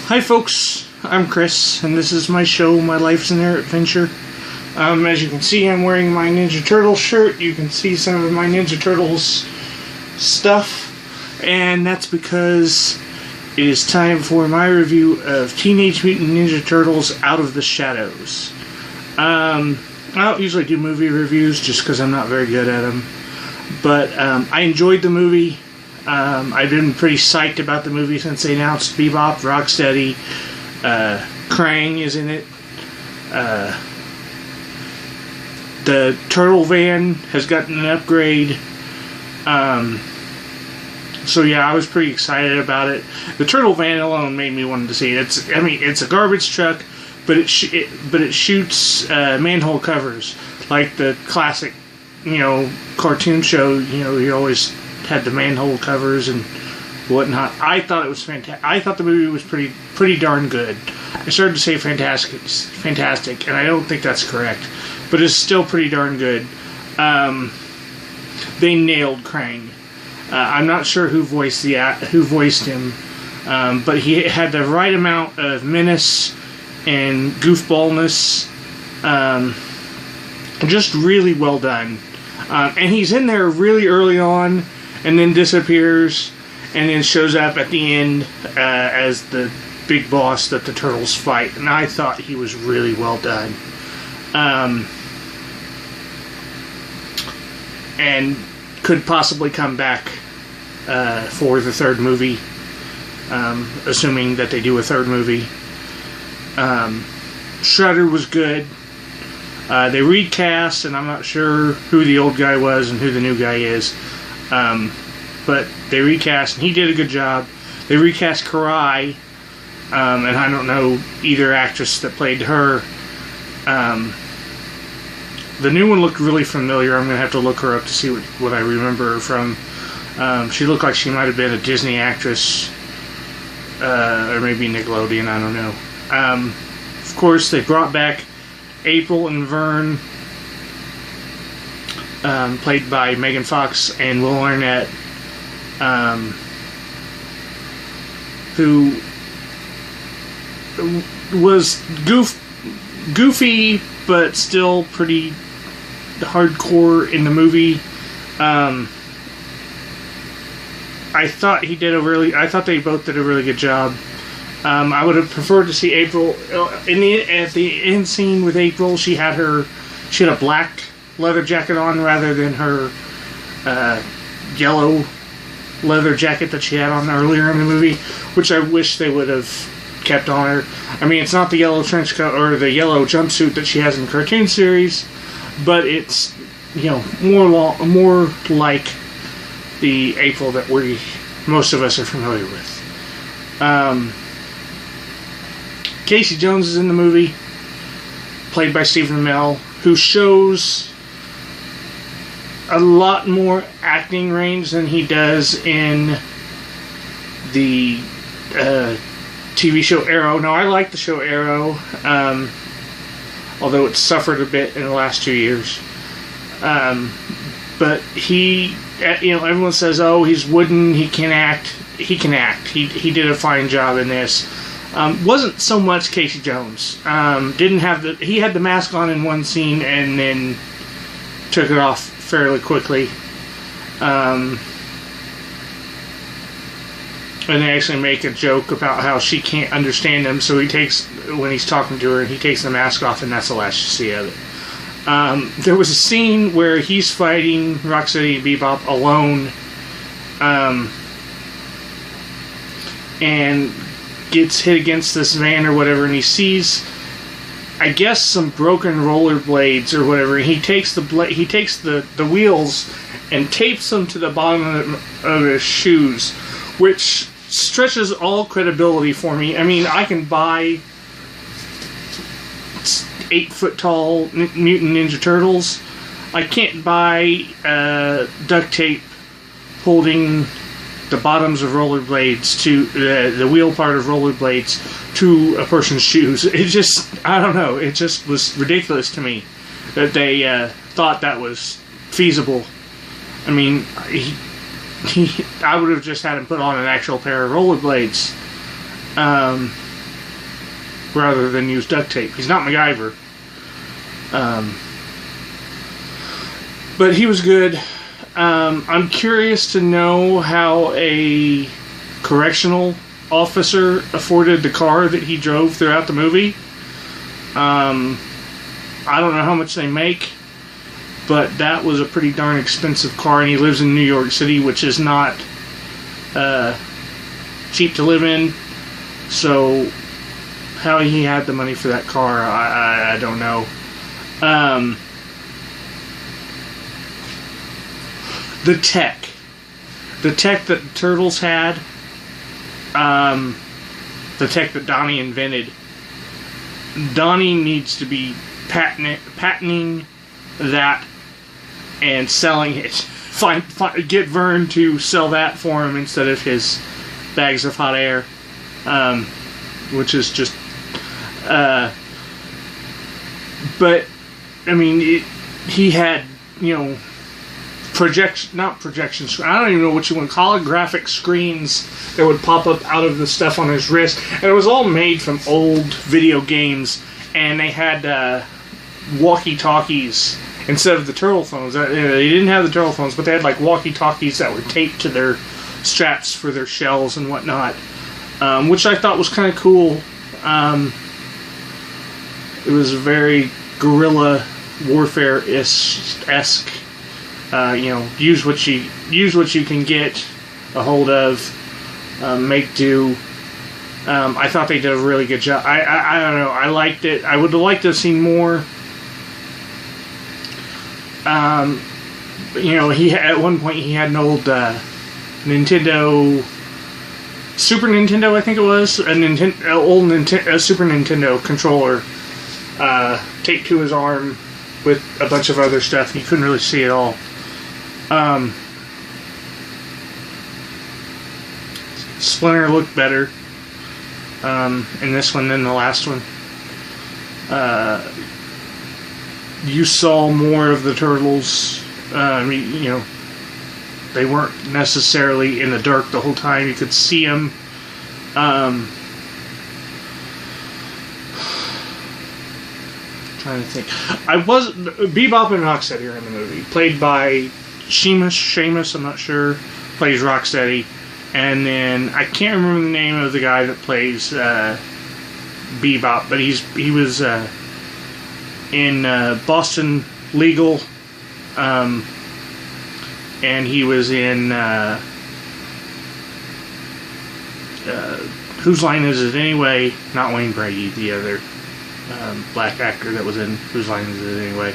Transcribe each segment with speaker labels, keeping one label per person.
Speaker 1: Hi folks, I'm Chris, and this is my show, My Life's an Air Adventure. As you can see, I'm wearing my Ninja Turtles shirt. You can see some of my Ninja Turtles stuff, and that's because it is time for my review of Teenage Mutant Ninja Turtles Out of the Shadows. I don't usually do movie reviews just because I'm not very good at them, but I enjoyed the movie. I've been pretty psyched about the movie since they announced Bebop, Rocksteady, Krang is in it. The Turtle Van has gotten an upgrade. So yeah, I was pretty excited about it. The Turtle Van alone made me want to see it. It's a garbage truck, but it shoots manhole covers like the classic, cartoon show. You always had the manhole covers and whatnot. I thought it was fantastic. I thought the movie was pretty darn good. I started to say fantastic, and I don't think that's correct, but it's still pretty darn good. They nailed Krang. I'm not sure who voiced him, but he had the right amount of menace and goofballness. Just really well done. And he's in there really early on, and then disappears, and then shows up at the end as the big boss that the Turtles fight. And I thought he was really well done. And could possibly come back for the third movie, assuming that they do a third movie. Shredder was good. They recast, and I'm not sure who the old guy was and who the new guy is. But they recast, and he did a good job. They recast Karai, and I don't know either actress that played her. The new one looked really familiar. I'm going to have to look her up to see what I remember her from. She looked like she might have been a Disney actress, or maybe Nickelodeon, I don't know. Of course, they brought back April and Vern, played by Megan Fox and Will Arnett, who was goofy but still pretty hardcore in the movie. I thought they both did a really good job. I would have preferred to see April at the end scene with April. She had a black leather jacket on rather than her yellow leather jacket that she had on earlier in the movie, which I wish they would have kept on her. I mean, it's not the yellow trench coat or the yellow jumpsuit that she has in the cartoon series, but it's more like the April that most of us are familiar with. Casey Jones is in the movie, played by Stephen Amell, who shows a lot more acting range than he does in the TV show Arrow. Now, I like the show Arrow, although it's suffered a bit in the last 2 years. But he, everyone says, oh, he's wooden, he can act. He can act. He did a fine job in this. Wasn't so much Casey Jones. He had the mask on in one scene and then took it off fairly quickly. And they actually make a joke about how she can't understand him, so when he's talking to her, he takes the mask off, and that's the last you see of it. There was a scene where he's fighting Rocksteady and Bebop alone, and gets hit against this van or whatever, and he sees, I guess, some broken roller blades or whatever. He takes the wheels and tapes them to the bottom of his shoes, which stretches all credibility for me. I mean, I can buy 8-foot-tall Mutant Ninja Turtles. I can't buy duct tape holding the bottoms of rollerblades to the wheel part of rollerblades to a person's shoes. It just, I don't know, it just was ridiculous to me that they thought that was feasible. I mean, I would have just had him put on an actual pair of rollerblades. rather than use duct tape. He's not MacGyver. But he was good. I'm curious to know how a correctional officer afforded the car that he drove throughout the movie. I don't know how much they make, but that was a pretty darn expensive car, and he lives in New York City, which is not cheap to live in. So how he had the money for that car, I don't know. The tech that the Turtles had, the tech that Donnie invented, Donnie needs to be patenting that and selling it. Get Vern to sell that for him instead of his bags of hot air, which is just. But I mean, he had, you know, not projection screen. I don't even know what you want to call it. Holographic screens that would pop up out of the stuff on his wrist, and it was all made from old video games. And they had walkie-talkies instead of the turtle phones. They didn't have the turtle phones, but they had like walkie-talkies that were taped to their straps for their shells and whatnot, which I thought was kind of cool. It was very guerrilla warfare-esque. You know, use what you can get a hold of, make do. I thought they did a really good job. I don't know. I liked it. I would have liked to have seen more. You know, at one point he had an old Nintendo, Super Nintendo, I think it was, a Super Nintendo controller taped to his arm with a bunch of other stuff. You couldn't really see it all. Splinter looked better in this one than the last one. You saw more of the Turtles. You know, they weren't necessarily in the dark the whole time. You could see them. Trying to think. Bebop and Rocksteady are in the movie, played by Seamus, I'm not sure, plays Rocksteady, and then I can't remember the name of the guy that plays Bebop, but he was in Boston Legal, and he was in Whose Line Is It Anyway? Not Wayne Brady, the other black actor that was in Whose Line Is It Anyway?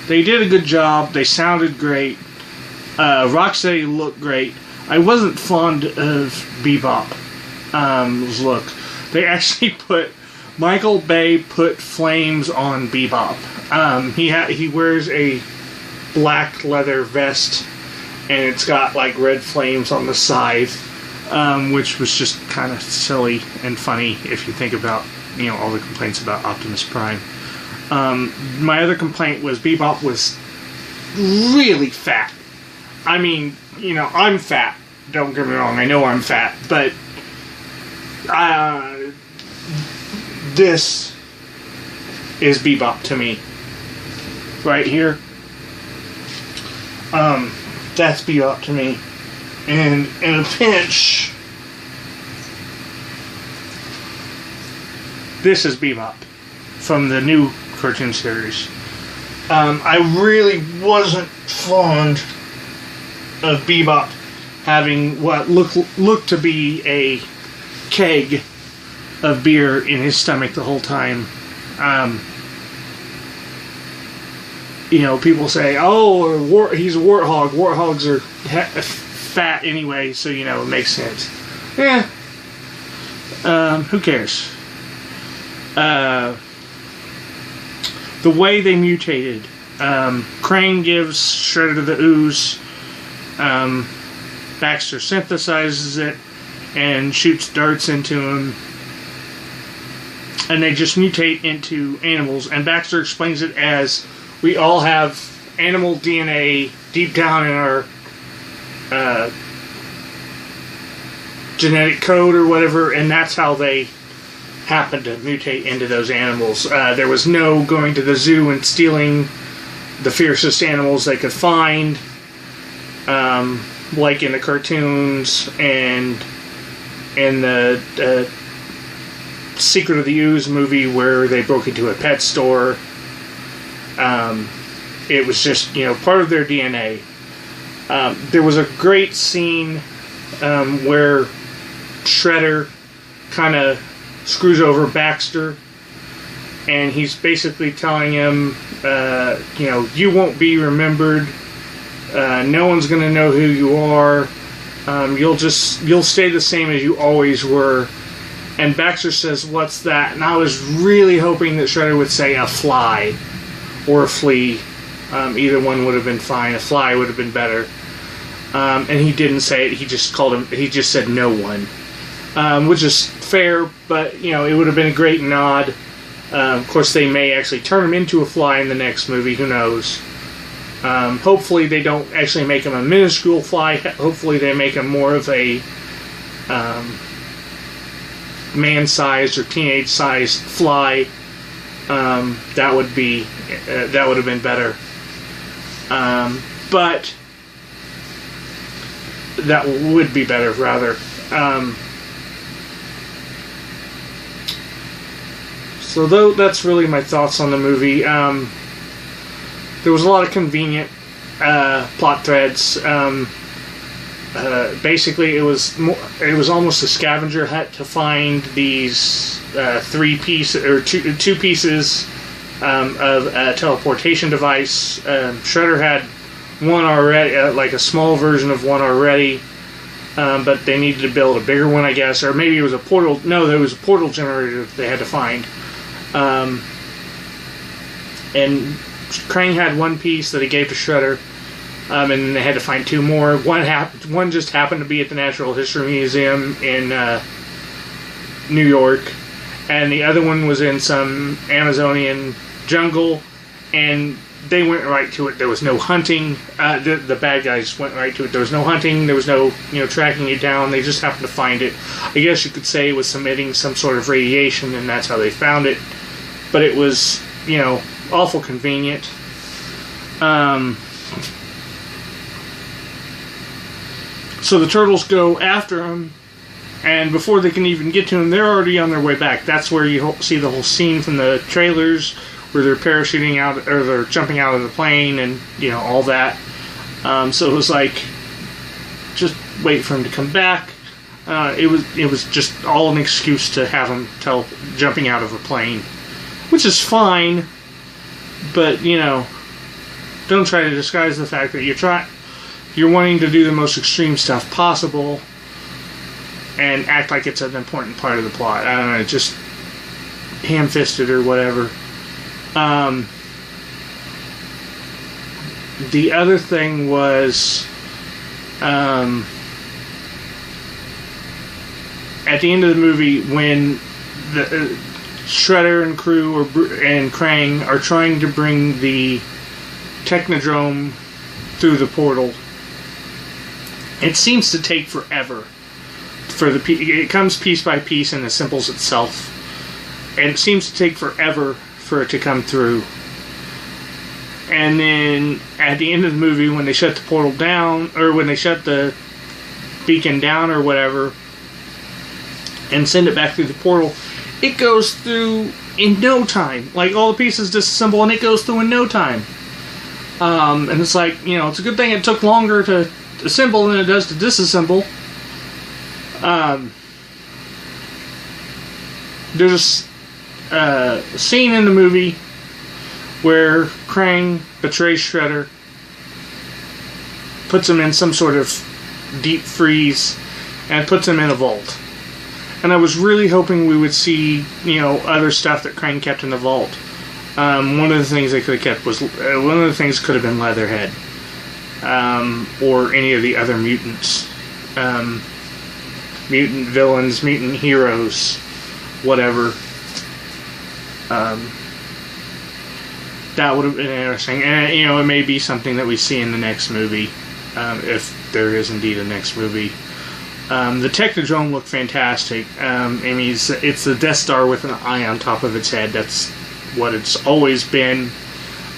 Speaker 1: They did a good job. They sounded great. Rocksteady looked great. I wasn't fond of Bebop's look. They actually Michael Bay put flames on Bebop. He wears a black leather vest, and it's got like red flames on the side, which was just kind of silly and funny if you think about, you know, all the complaints about Optimus Prime. My other complaint was Bebop was really fat. I mean, you know, I'm fat. Don't get me wrong, I know I'm fat, but this is Bebop to me. Right here. That's Bebop to me. And in a pinch, this is Bebop from the new cartoon series. I really wasn't fond of Bebop having what looked to be a keg of beer in his stomach the whole time. You know, people say, "Oh, he's a warthog. Warthogs are fat anyway, so you know it makes sense." Yeah. Who cares? The way they mutated. Krang gives Shredder the ooze. Baxter synthesizes it and shoots darts into him. And they just mutate into animals. And Baxter explains it as, we all have animal DNA deep down in our genetic code or whatever, and that's how they happened to mutate into those animals. There was no going to the zoo and stealing the fiercest animals they could find, like in the cartoons and in the Secret of the Ooze movie where they broke into a pet store. It was just, part of their DNA. There was a great scene where Shredder kind of screws over Baxter, and he's basically telling him, you won't be remembered. No one's going to know who you are. You'll stay the same as you always were. And Baxter says, "What's that?" And I was really hoping that Shredder would say a fly or a flea. Either one would have been fine. A fly would have been better. And he didn't say it. He just said no one. Which is fair, but, it would have been a great nod. Of course, they may actually turn him into a fly in the next movie. Who knows? Hopefully they don't actually make him a minuscule fly. Hopefully they make him more of a man-sized or teenage-sized fly. That would have been better. But that would be better, rather. So that's really my thoughts on the movie. There was a lot of convenient plot threads. Basically, it was almost a scavenger hunt to find these two pieces of a teleportation device. Shredder had one already, like a small version of one already, but they needed to build a bigger one, I guess, or maybe it was a portal. No, there was a portal generator they had to find. And Krang had one piece that he gave to Shredder, and then they had to find two more. One just happened to be at the Natural History Museum in New York, and the other one was in some Amazonian jungle, and they went right to it. There was no hunting. The bad guys went right to it. There was no hunting. There was no tracking it down. They just happened to find it. I guess you could say it was emitting some sort of radiation, and that's how they found it. But it was, awful convenient. So the turtles go after him, and before they can even get to him, they're already on their way back. That's where you see the whole scene from the trailers, where they're parachuting out, or they're jumping out of the plane, and all that. So it was like, just wait for him to come back. It was just all an excuse to have him jumping out of a plane, which is fine. But don't try to disguise the fact that you're wanting to do the most extreme stuff possible, and act like it's an important part of the plot. I don't know, just ham-fisted or whatever. The other thing was, at the end of the movie, when the Shredder and crew and Krang are trying to bring the Technodrome through the portal, it seems to take forever. It comes piece by piece and assembles itself, and it seems to take forever for it to come through. And then at the end of the movie, when they shut the portal down, or when they shut the beacon down or whatever, and send it back through the portal, it goes through in no time. Like, all the pieces disassemble and it goes through in no time. And it's like, it's a good thing it took longer to assemble than it does to disassemble. There's a scene in the movie where Krang betrays Shredder, puts him in some sort of deep freeze, and puts him in a vault. And I was really hoping we would see, other stuff that Krang kept in the vault. One of the things they could have kept was, one of the things could have been Leatherhead, or any of the other mutants, mutant villains, mutant heroes, whatever. That would have been interesting, and it may be something that we see in the next movie, if there is indeed a next movie. The Technodrome looked fantastic. I mean, it's the Death Star with an eye on top of its head. That's what it's always been.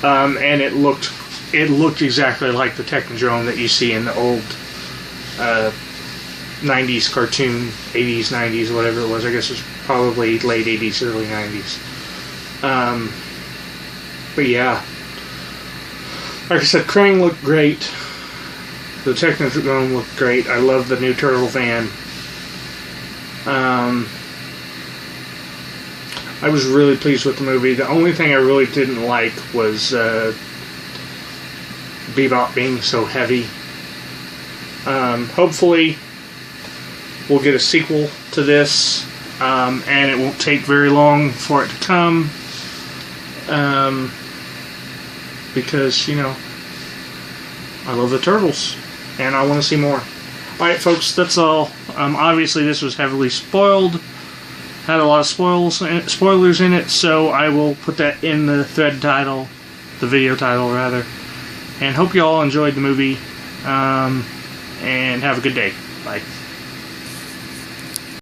Speaker 1: And it looked exactly like the Technodrome that you see in the old 90s cartoon, 80s, 90s, whatever it was. I guess it was probably late 80s, early 90s. But yeah, like I said, Krang looked great. The Technodrome looked great. I love the new Turtle van. I was really pleased with the movie. The only thing I really didn't like was Bebop being so heavy. Hopefully we'll get a sequel to this, and it won't take very long for it to come, because, you know, I love the Turtles, and I want to see more. Alright folks, that's all. Obviously this was heavily spoiled, had a lot of spoilers in it, so I will put that in the thread title, the video title rather, and hope you all enjoyed the movie, and have a good day. Bye.